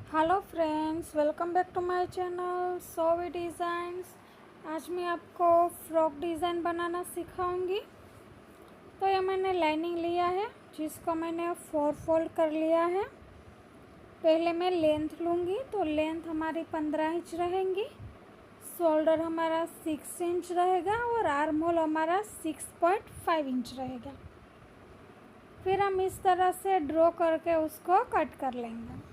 Hello friends, welcome back to my channel Sovi designs. आज मैं आपको फ्रॉक डिज़ाइन बनाना सिखाऊंगी। तो ये मैंने लाइनिंग लिया है जिसको मैंने 4 फोल्ड कर लिया है। पहले मैं लेंथ लूँगी तो लेंथ हमारी 15 इंच रहेंगी। शोल्डर हमारा 6 इंच रहेगा और आर्म होल हमारा 6.5 इंच रहेगा। फिर हम इस तरह से ड्रॉ करके उसको कट कर लेंगे।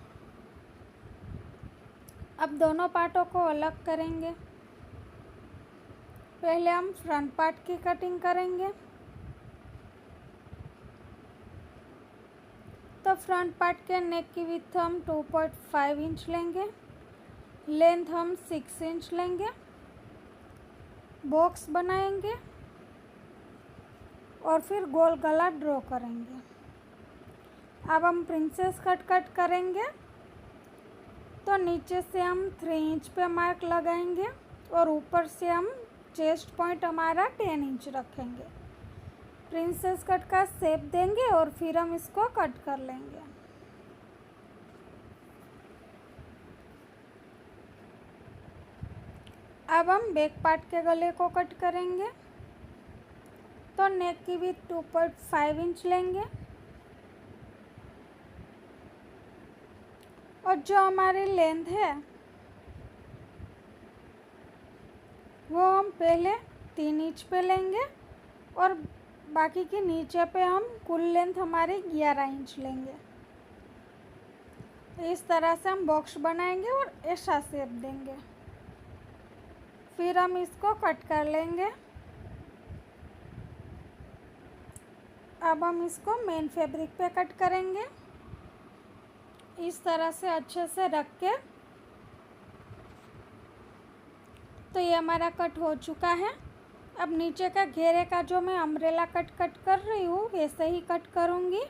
अब दोनों पार्टों को अलग करेंगे। पहले हम फ्रंट पार्ट की कटिंग करेंगे। तो फ्रंट पार्ट के नेक की विड्थ हम 2.5 इंच लेंगे। लेंथ हम 6 इंच लेंगे। बॉक्स बनाएंगे और फिर गोल गला ड्रॉ करेंगे। अब हम प्रिंसेस कट करेंगे। तो नीचे से हम 3 इंच पे मार्क लगाएंगे और ऊपर से हम चेस्ट पॉइंट हमारा 10 इंच रखेंगे। प्रिंसेस कट का शेप देंगे और फिर हम इसको कट कर लेंगे। अब हम बैक पार्ट के गले को कट करेंगे। तो नेक की विड्थ 2.5 इंच लेंगे और जो हमारी लेंथ है वो हम पहले 3 इंच पे लेंगे और बाकी के नीचे पे हम कुल लेंथ हमारी 11 इंच लेंगे। इस तरह से हम बॉक्स बनाएंगे और ऐसा शेप देंगे। फिर हम इसको कट कर लेंगे। अब हम इसको मेन फैब्रिक पे कट करेंगे। इस तरह से अच्छे से रख के। तो ये हमारा कट हो चुका है। अब नीचे का घेरे का जो मैं अम्ब्रेला कट कर रही हूँ वैसे ही कट करूँगी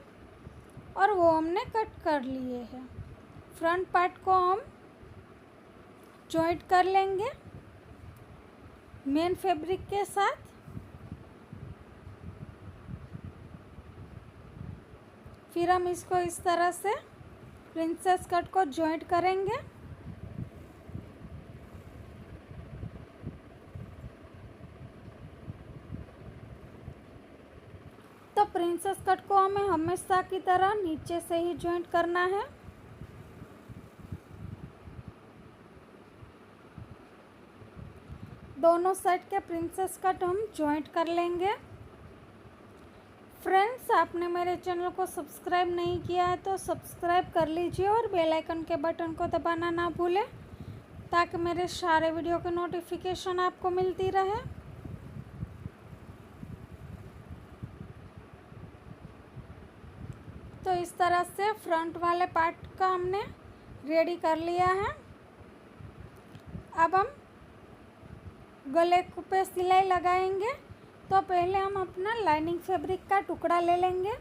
और वो हमने कट कर लिए हैं। फ्रंट पार्ट को हम जॉइंट कर लेंगे मेन फैब्रिक के साथ। फिर हम इसको इस तरह से प्रिंसेस कट को जॉइंट करेंगे। तो प्रिंसेस कट को हमें हमेशा की तरह नीचे से ही जॉइंट करना है। दोनों साइड के प्रिंसेस कट हम जॉइंट कर लेंगे। फ्रेंड्स, आपने मेरे चैनल को सब्सक्राइब नहीं किया है तो सब्सक्राइब कर लीजिए और बेल आइकन के बटन को दबाना ना भूलें ताकि मेरे सारे वीडियो की नोटिफिकेशन आपको मिलती रहे। तो इस तरह से फ्रंट वाले पार्ट का हमने रेडी कर लिया है। अब हम गले पे सिलाई लगाएंगे। तो पहले हम अपना लाइनिंग फैब्रिक का टुकड़ा ले लेंगे।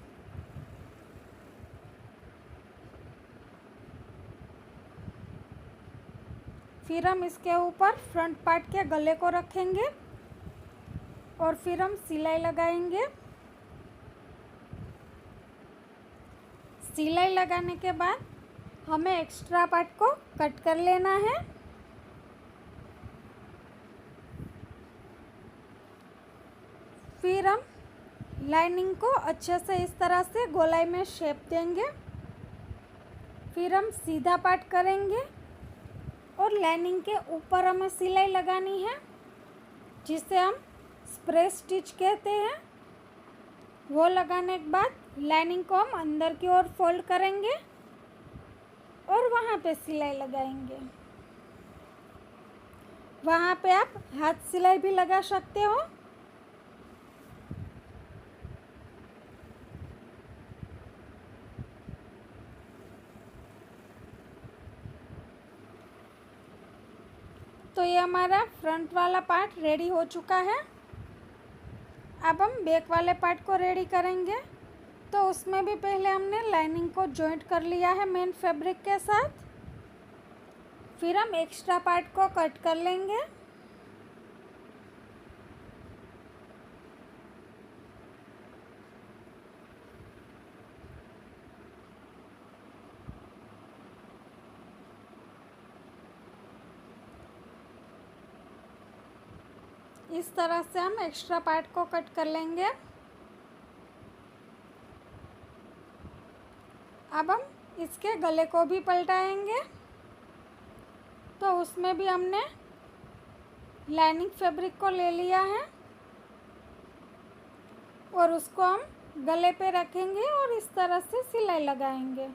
फिर हम इसके ऊपर फ्रंट पार्ट के गले को रखेंगे और फिर हम सिलाई लगाएंगे। सिलाई लगाने के बाद हमें एक्स्ट्रा पार्ट को कट कर लेना है। फिर हम लाइनिंग को अच्छे से इस तरह से गोलाई में शेप देंगे। फिर हम सीधा पार्ट करेंगे और लाइनिंग के ऊपर हमें सिलाई लगानी है जिसे हम स्प्रे स्टिच कहते हैं। वो लगाने के बाद लाइनिंग को हम अंदर की ओर फोल्ड करेंगे और वहाँ पे सिलाई लगाएंगे। वहाँ पे आप हाथ सिलाई भी लगा सकते हो। तो ये हमारा फ्रंट वाला पार्ट रेडी हो चुका है। अब हम बैक वाले पार्ट को रेडी करेंगे। तो उसमें भी पहले हमने लाइनिंग को जॉइंट कर लिया है मेन फैब्रिक के साथ। फिर हम एक्स्ट्रा पार्ट को कट कर लेंगे। इस तरह से हम एक्स्ट्रा पार्ट को कट कर लेंगे। अब हम इसके गले को भी पलटाएंगे। तो उसमें भी हमने लाइनिंग फैब्रिक को ले लिया है और उसको हम गले पे रखेंगे और इस तरह से सिलाई लगाएंगे।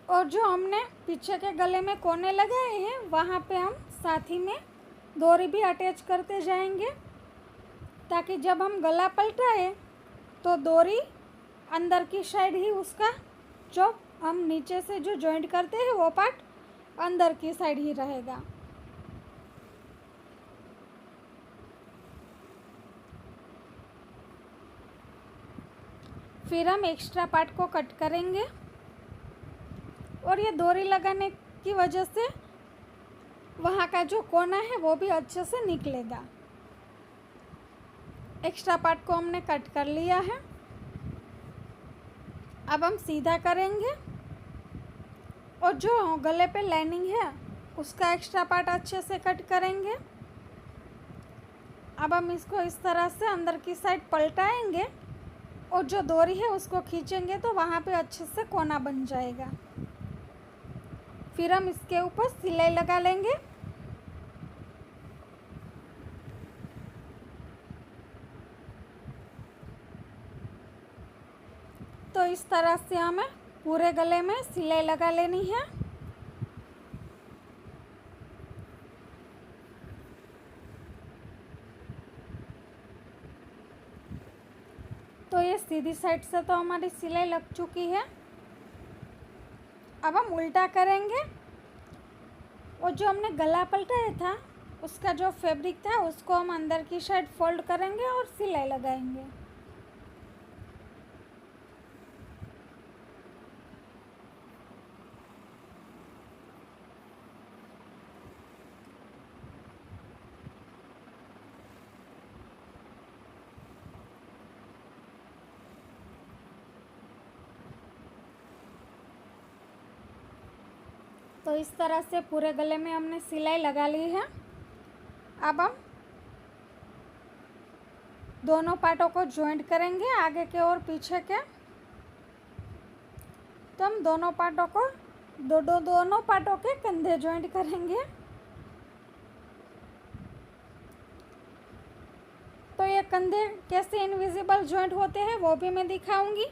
और जो हमने पीछे के गले में कोने लगाए हैं वहाँ पे हम साथ ही में डोरी भी अटैच करते जाएंगे, ताकि जब हम गला पलटाए तो डोरी अंदर की साइड ही उसका जो हम नीचे से जो जॉइंट करते हैं वो पार्ट अंदर की साइड ही रहेगा। फिर हम एक्स्ट्रा पार्ट को कट करेंगे और ये डोरी लगाने की वजह से वहाँ का जो कोना है वो भी अच्छे से निकलेगा। एक्स्ट्रा पार्ट को हमने कट कर लिया है। अब हम सीधा करेंगे और जो गले पे लाइनिंग है उसका एक्स्ट्रा पार्ट अच्छे से कट करेंगे। अब हम इसको इस तरह से अंदर की साइड पलटाएंगे और जो डोरी है उसको खींचेंगे तो वहाँ पे अच्छे से कोना बन जाएगा। फिर हम इसके ऊपर सिलाई लगा लेंगे। तो इस तरह से हमें पूरे गले में सिलाई लगा लेनी है। तो ये सीधी साइड से तो हमारी सिलाई लग चुकी है। अब हम उल्टा करेंगे और जो हमने गला पलटाया था उसका जो फैब्रिक था उसको हम अंदर की साइड फोल्ड करेंगे और सिलाई लगाएंगे। तो इस तरह से पूरे गले में हमने सिलाई लगा ली है। अब हम दोनों पार्टों को जॉइंट करेंगे, आगे के और पीछे के। तो हम दोनों पार्टों को दोनों पार्टों के कंधे जॉइंट करेंगे। तो ये कंधे कैसे इनविजिबल जॉइंट होते हैं वो भी मैं दिखाऊंगी।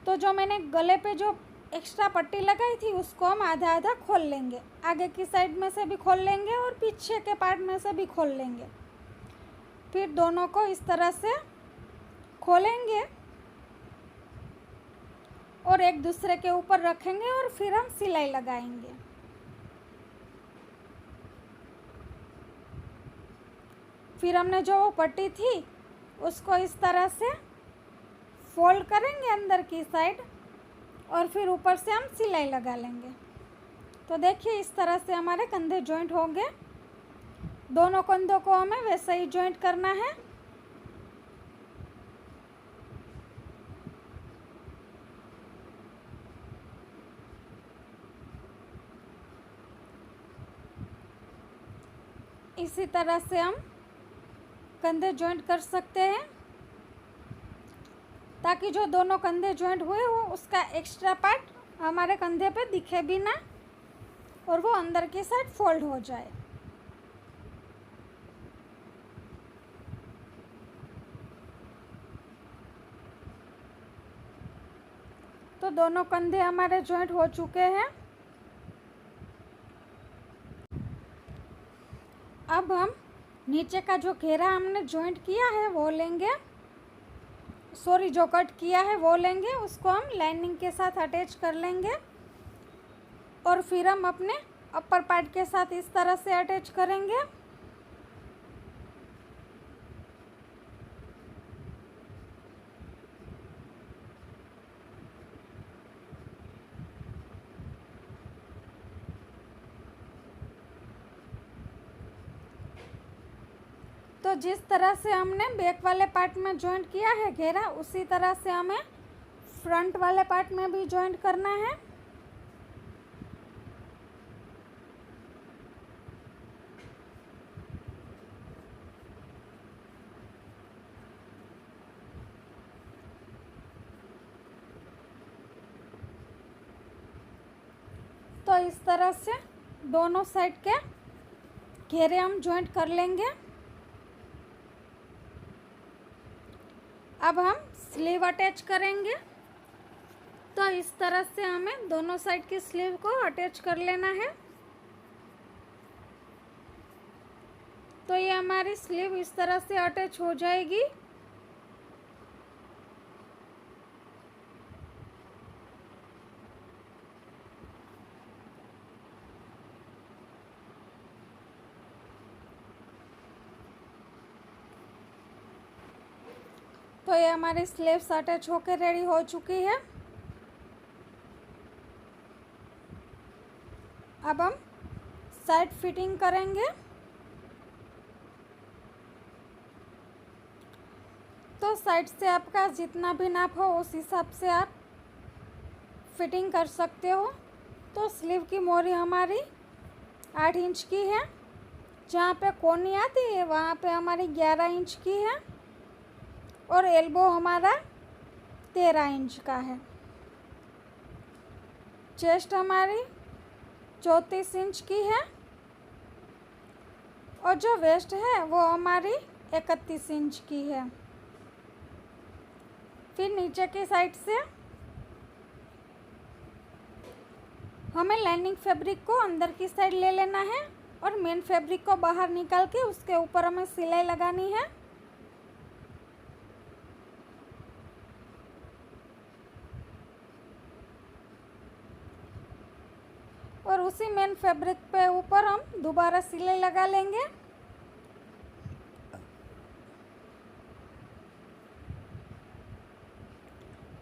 तो जो मैंने गले पे जो एक्स्ट्रा पट्टी लगाई थी उसको हम आधा आधा खोल लेंगे, आगे की साइड में से भी खोल लेंगे और पीछे के पार्ट में से भी खोल लेंगे। फिर दोनों को इस तरह से खोलेंगे और एक दूसरे के ऊपर रखेंगे और फिर हम सिलाई लगाएंगे। फिर हमने जो वो पट्टी थी उसको इस तरह से फोल्ड करेंगे अंदर की साइड और फिर ऊपर से हम सिलाई लगा लेंगे। तो देखिए इस तरह से हमारे कंधे जॉइंट हो गए। दोनों कंधों को हमें वैसे ही जॉइंट करना है। इसी तरह से हम कंधे जॉइंट कर सकते हैं, ताकि जो दोनों कंधे जॉइंट हुए वो उसका एक्स्ट्रा पार्ट हमारे कंधे पे दिखे भी ना और वो अंदर की साइड फोल्ड हो जाए। तो दोनों कंधे हमारे जॉइंट हो चुके हैं। अब हम नीचे का जो घेरा हमने जॉइंट किया है वो लेंगे, जो कट किया है वो लेंगे, उसको हम लाइनिंग के साथ अटैच कर लेंगे और फिर हम अपने अपर पार्ट के साथ इस तरह से अटैच करेंगे। तो जिस तरह से हमने बैक वाले पार्ट में जॉइंट किया है घेरा, उसी तरह से हमें फ्रंट वाले पार्ट में भी जॉइंट करना है। इस तरह से दोनों साइड के घेरे हम जॉइंट कर लेंगे। अब हम स्लीव अटैच करेंगे। तो इस तरह से हमें दोनों साइड की स्लीव को अटैच कर लेना है। तो ये हमारी स्लीव इस तरह से अटैच हो जाएगी। तो ये हमारी स्लीव्स अटैच होकर रेडी हो चुकी है। अब हम साइड फिटिंग करेंगे। तो साइड से आपका जितना भी नाप हो उस हिसाब से आप फिटिंग कर सकते हो। तो स्लीव की मोरी हमारी 8 इंच की है। जहाँ पे कोनी आती है वहाँ पे हमारी 11 इंच की है और एल्बो हमारा 13 इंच का है। चेस्ट हमारी 34 इंच की है और जो वेस्ट है वो हमारी 31 इंच की है। फिर नीचे की साइड से हमें लाइनिंग फैब्रिक को अंदर की साइड ले लेना है और मेन फैब्रिक को बाहर निकाल के उसके ऊपर हमें सिलाई लगानी है। और उसी मेन फैब्रिक पे ऊपर हम दोबारा सिलाई लगा लेंगे।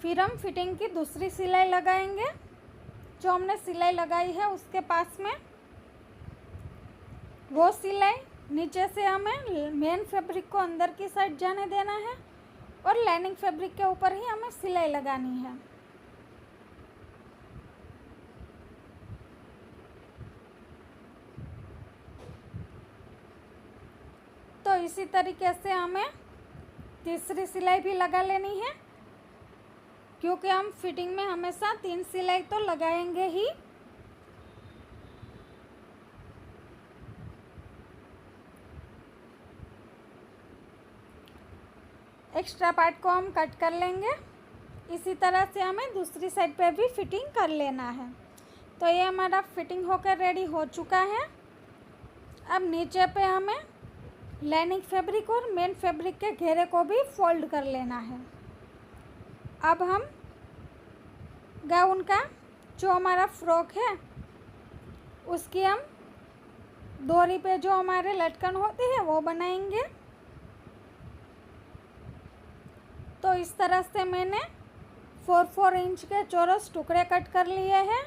फिर हम फिटिंग की दूसरी सिलाई लगाएंगे। जो हमने सिलाई लगाई है उसके पास में वो सिलाई नीचे से हमें मेन फैब्रिक को अंदर की साइड जाने देना है और लाइनिंग फैब्रिक के ऊपर ही हमें सिलाई लगानी है। तो इसी तरीके से हमें तीसरी सिलाई भी लगा लेनी है, क्योंकि हम फिटिंग में हमेशा 3 सिलाई तो लगाएंगे ही। एक्स्ट्रा पार्ट को हम कट कर लेंगे। इसी तरह से हमें दूसरी साइड पे भी फिटिंग कर लेना है। तो ये हमारा फिटिंग होकर रेडी हो चुका है। अब नीचे पे हमें लाइनिंग फैब्रिक और मेन फैब्रिक के घेरे को भी फोल्ड कर लेना है। अब हम गाउन का जो हमारा फ्रॉक है उसकी हम डोरी पे जो हमारे लटकन होते हैं वो बनाएंगे। तो इस तरह से मैंने 4-4 इंच के चौरस टुकड़े कट कर लिए हैं।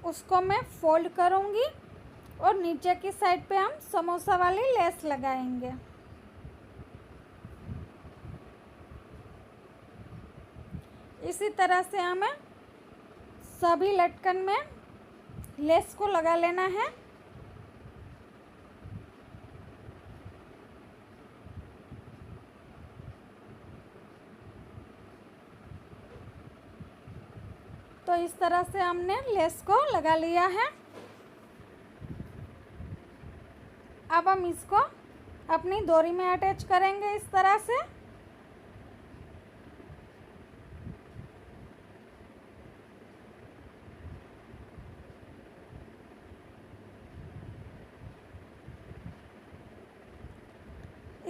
उसको मैं फोल्ड करूँगी और नीचे की साइड पे हम समोसा वाली लेस लगाएंगे। इसी तरह से हमें सभी लटकन में लेस को लगा लेना है। तो इस तरह से हमने लेस को लगा लिया है। अब हम इसको अपनी डोरी में अटैच करेंगे इस तरह से।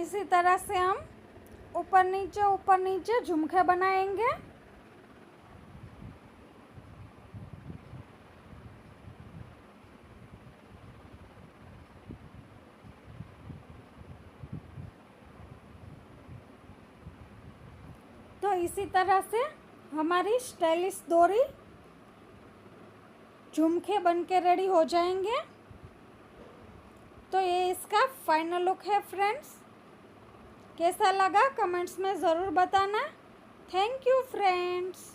इसी तरह से हम ऊपर नीचे झुमके बनाएंगे। तो इसी तरह से हमारी स्टाइलिश डोरी झुमके बन के रेडी हो जाएंगे। तो ये इसका फाइनल लुक है फ्रेंड्स। कैसा लगा कमेंट्स में ज़रूर बताना। Thank you friends.